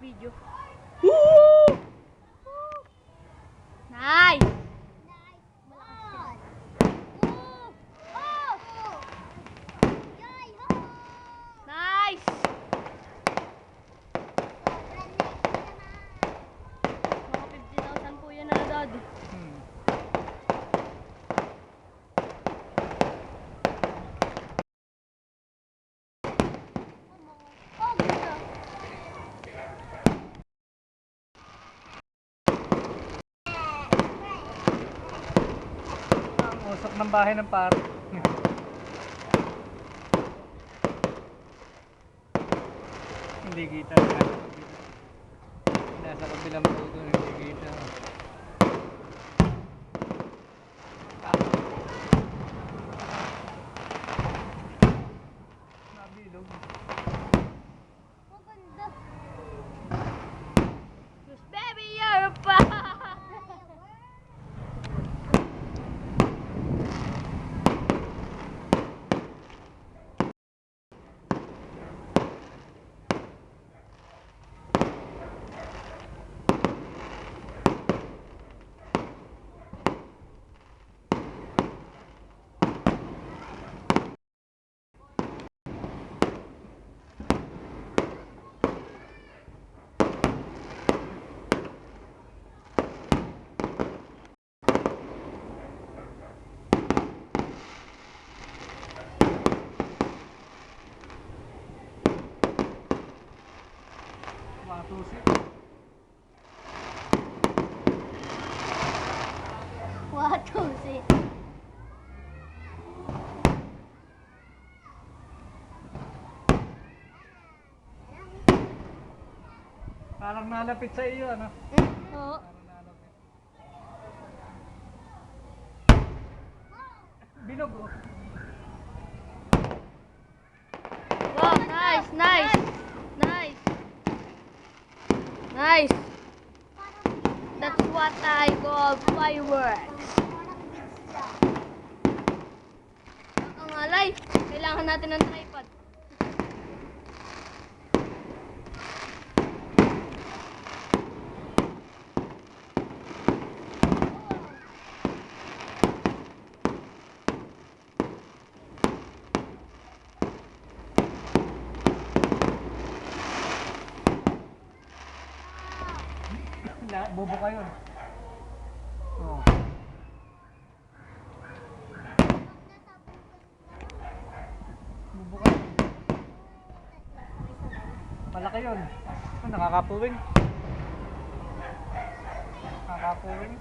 video. Woo! Nice! Nice! Mga 50,000 po yan na agad. Usok ng bahay ng pare. Hindi kita na. Nasa kabilang puto hindi kita. Nabilog. Maganda. Just baby, you're a pop. Matusik. Watusi. Parang nalapit sa iyo, ano? Oo. Parang nalapit. Bilog, oh. Wow, nice, nice. Nice. Nice. That's what I call fireworks. Ang alay, kailangan natin ng tripod. Bubuka yun. Oh. Bubuka. Malaki yun. Oh, nakakapuwing. Nakakapuwing.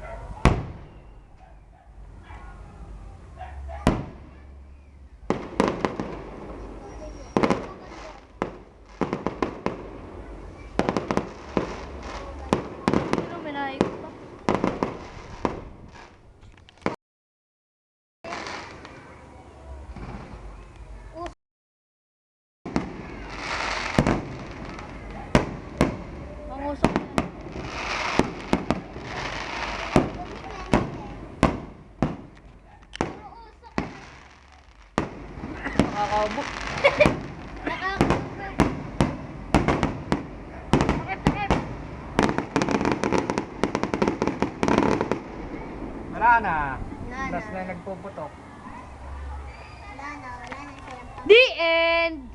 Pero minaikot pa. Mangusok yan. Nakakaubok. Wala na. Wala Last na. na yung nagpuputok. The end!